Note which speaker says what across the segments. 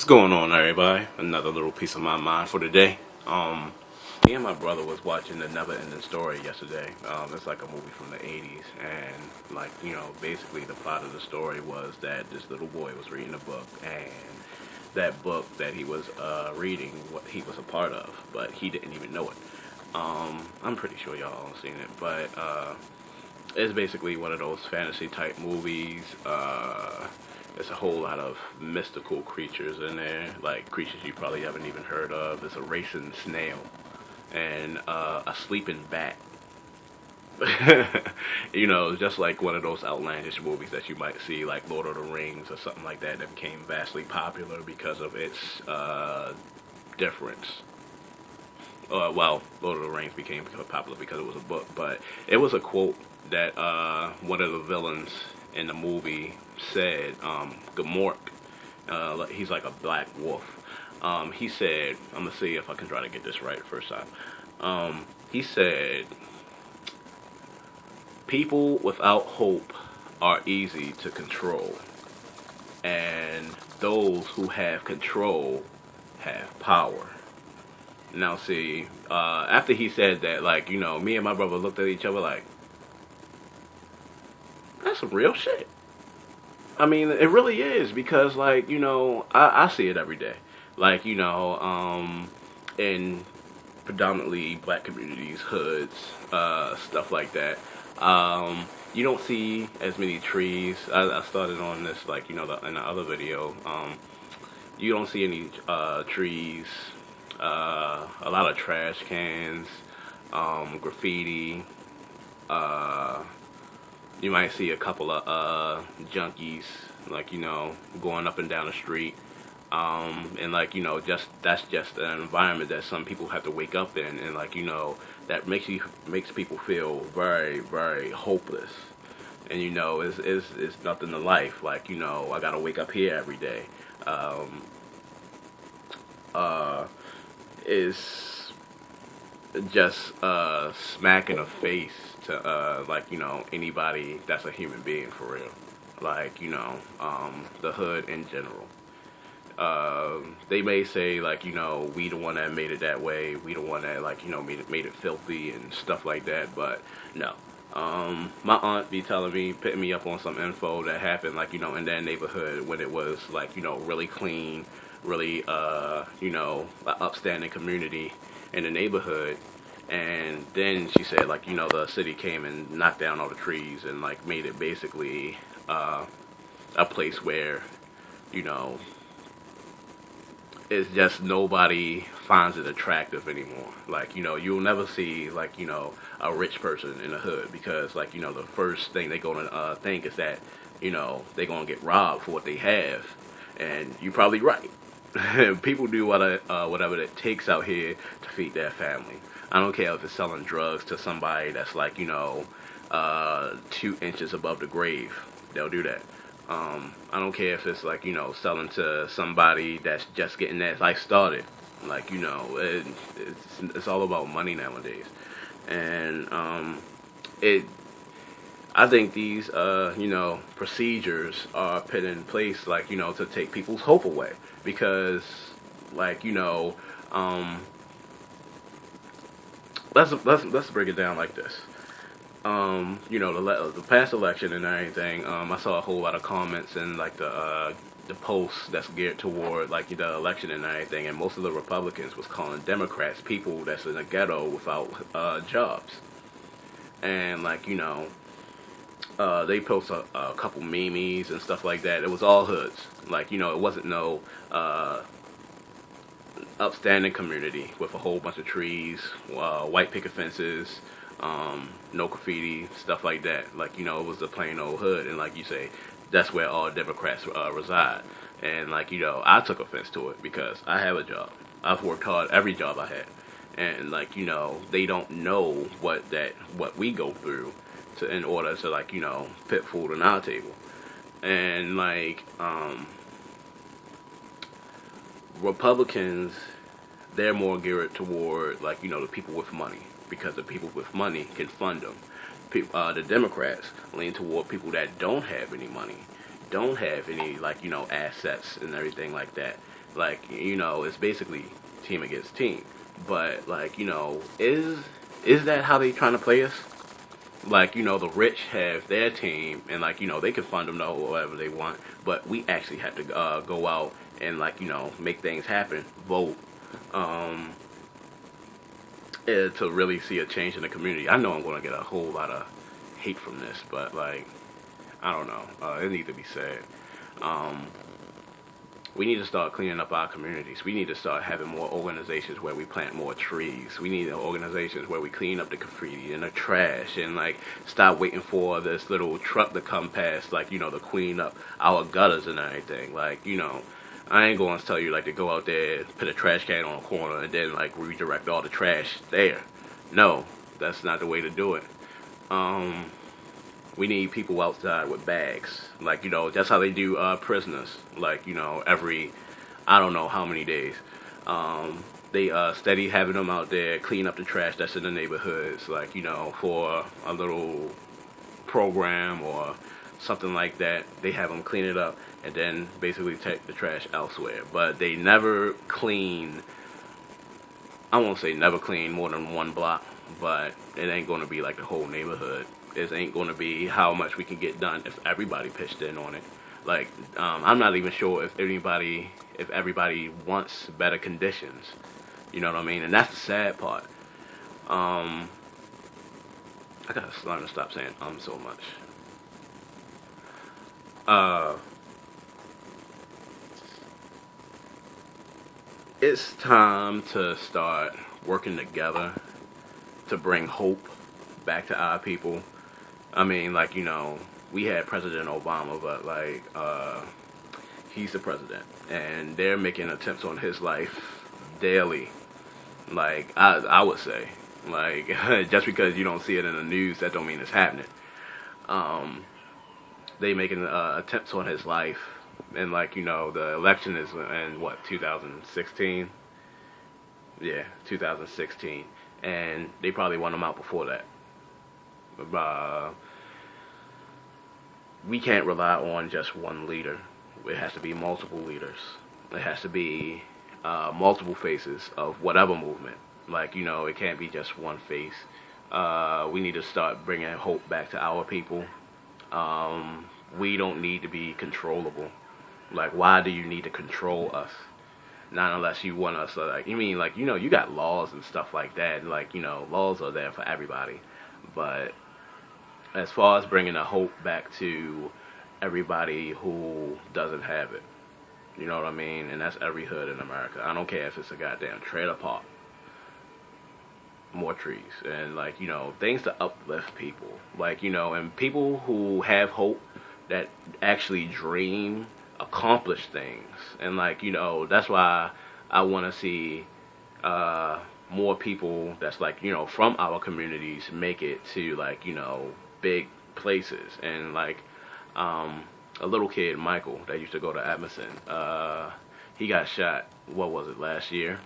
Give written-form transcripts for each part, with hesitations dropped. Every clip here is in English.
Speaker 1: What's going on, everybody? Another little piece of my mind for today. Me and my brother was watching The Never Ending Story yesterday. It's like a movie from the 80s, and basically the plot of the story was that this little boy was reading a book, and that book that he was reading, what he was a part of, but he didn't even know it. I'm pretty sure y'all all seen it, but it's basically one of those fantasy type movies. There's a whole lot of mystical creatures in there, like creatures you probably haven't even heard of. There's a racing snail and a sleeping bat. Just like one of those outlandish movies that you might see, like Lord of the Rings or something like that, that became vastly popular because of its difference. Lord of the Rings became popular because it was a book, but it was a quote that one of the villains in the movie said, Gamork, he's like a black wolf. He said, I'm gonna see if I can try to get this right the first time. He said, people without hope are easy to control, and those who have control have power. Now, see, after he said that, me and my brother looked at each other like, that's some real shit. I mean, it really is because, I see it every day. In predominantly black communities, hoods, stuff like that. You don't see as many trees. I started on this, in the other video. You don't see any trees, a lot of trash cans, graffiti. You might see a couple of junkies, going up and down the street. That's just an environment that some people have to wake up in, and that makes people feel very, very hopeless. And it's nothing to life. I gotta wake up here every day. Is just smack in the face to anybody that's a human being for real. The hood in general. They may say we the one that made it that way, we the one that made it filthy and stuff like that, but no. My aunt be telling me, putting me up on some info that happened in that neighborhood when it was really clean, really an upstanding community in the neighborhood. And then she said, the city came and knocked down all the trees and, made it basically a place where, it's just nobody finds it attractive anymore. You'll never see, a rich person in the hood because, the first thing they're going to think is that, they're going to get robbed for what they have. And you're probably right. People do whatever it takes out here to feed their family. I don't care if it's selling drugs to somebody that's 2 inches above the grave. They'll do that. I don't care if it's selling to somebody that's just getting their life started. It's all about money nowadays. And I think these procedures are put in place to take people's hope away because let's break it down like this. The past election and everything. I saw a whole lot of comments and the posts that's geared toward the election and everything, and most of the Republicans was calling Democrats people that's in the ghetto without jobs, and they post a couple memes and stuff like that. It was all hoods, it wasn't no upstanding community with a whole bunch of trees, white picket fences, no graffiti, stuff like that. It was a plain old hood, and you say, that's where all Democrats reside. And I took offense to it because I have a job. I've worked hard every job I had, and they don't know what we go through in order to put food on our table. And Republicans, they're more geared toward the people with money because the people with money can fund them. The Democrats lean toward people that don't have any money, don't have any assets and everything like that, Like, it's basically team against team. But like, is that how they trying to play us? Like, the rich have their team, and like, they can fund them to whatever they want, but we actually have to go out and like, make things happen, vote, um, to really see a change in the community. I know I'm going to get a whole lot of hate from this, but like, I don't know. It needs to be said. Um, we need to start cleaning up our communities. We need to start having more organizations where we plant more trees. We need organizations where we clean up the graffiti and the trash, and like stop waiting for this little truck to come past, like, to clean up our gutters and everything. Like, I ain't going to tell you like to go out there, put a trash can on a corner, and then like redirect all the trash there. No, that's not the way to do it. Um, we need people outside with bags. Like, that's how they do prisoners. Like, every, I don't know how many days. They steady having them out there clean up the trash that's in the neighborhoods. Like, for a little program or something like that. They have them clean it up and then basically take the trash elsewhere. But they never clean, I won't say never clean more than one block, but it ain't going to be like the whole neighborhood. It ain't going to be how much we can get done if everybody pitched in on it. Like, I'm not even sure if everybody wants better conditions. You know what I mean? And that's the sad part. I gotta learn to stop saying so much. Uh, it's time to start working together to bring hope back to our people. I mean, like, we had President Obama, but like, he's the president, and they're making attempts on his life daily. Like, I would say, like, just because you don't see it in the news, that don't mean it's happening. Um, they making attempts on his life, and like, the election is in what, 2016? Yeah, 2016, and they probably want him out before that. Uh, we can't rely on just one leader. It has to be multiple leaders. It has to be multiple faces of whatever movement. Like, it can't be just one face. We need to start bringing hope back to our people. We don't need to be controllable. Like, why do you need to control us? Not unless you want us to, like, you mean, like, you got laws and stuff like that. And, like, laws are there for everybody. But as far as bringing the hope back to everybody who doesn't have it, you know what I mean? And that's every hood in America. I don't care if it's a goddamn trailer park. More trees. And, like, things to uplift people. Like, and people who have hope that actually dream, accomplish things. And, like, that's why I want to see more people that's, like, from our communities make it to, like, big places. And, like, a little kid, Michael, that used to go to Edmondson, he got shot, what was it, last year?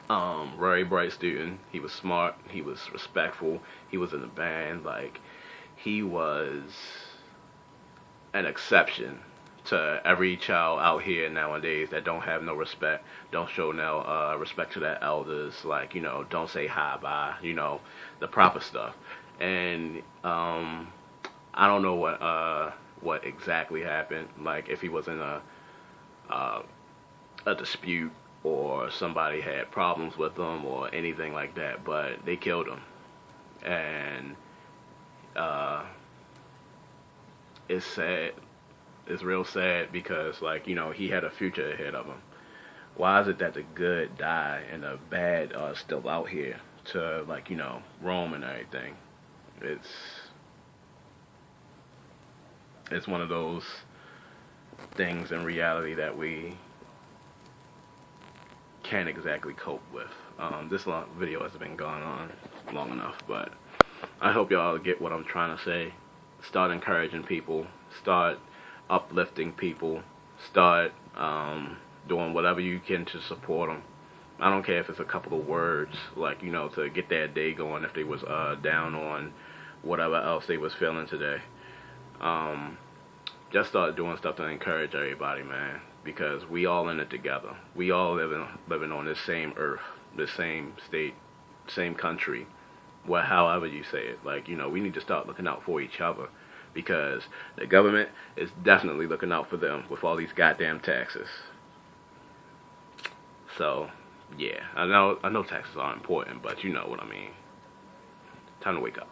Speaker 1: Very bright student. He was smart. He was respectful. He was in the band. Like, he was an exception to every child out here nowadays that don't have no respect, don't show no respect to their elders. Like, don't say hi, bye, the proper stuff. And I don't know what exactly happened. Like, if he was in a dispute, or somebody had problems with him or anything like that, but they killed him. And it's sad. It's real sad because, like, he had a future ahead of him. Why is it that the good die and the bad are still out here to, like, roam and everything? It's one of those things in reality that we can't exactly cope with. This video has been going on long enough, but I hope y'all get what I'm trying to say. Start encouraging people. Start uplifting people. Start doing whatever you can to support them. I don't care if it's a couple of words, like, to get their day going if they was down on whatever else they was feeling today. Just start doing stuff to encourage everybody, man. because we all in it together. We all living on this same earth, the same state, same country, well, however you say it. Like, you know, we need to start looking out for each other, because the government is definitely looking out for them with all these goddamn taxes. So, yeah, I know taxes are important, but you know what I mean. Time to wake up.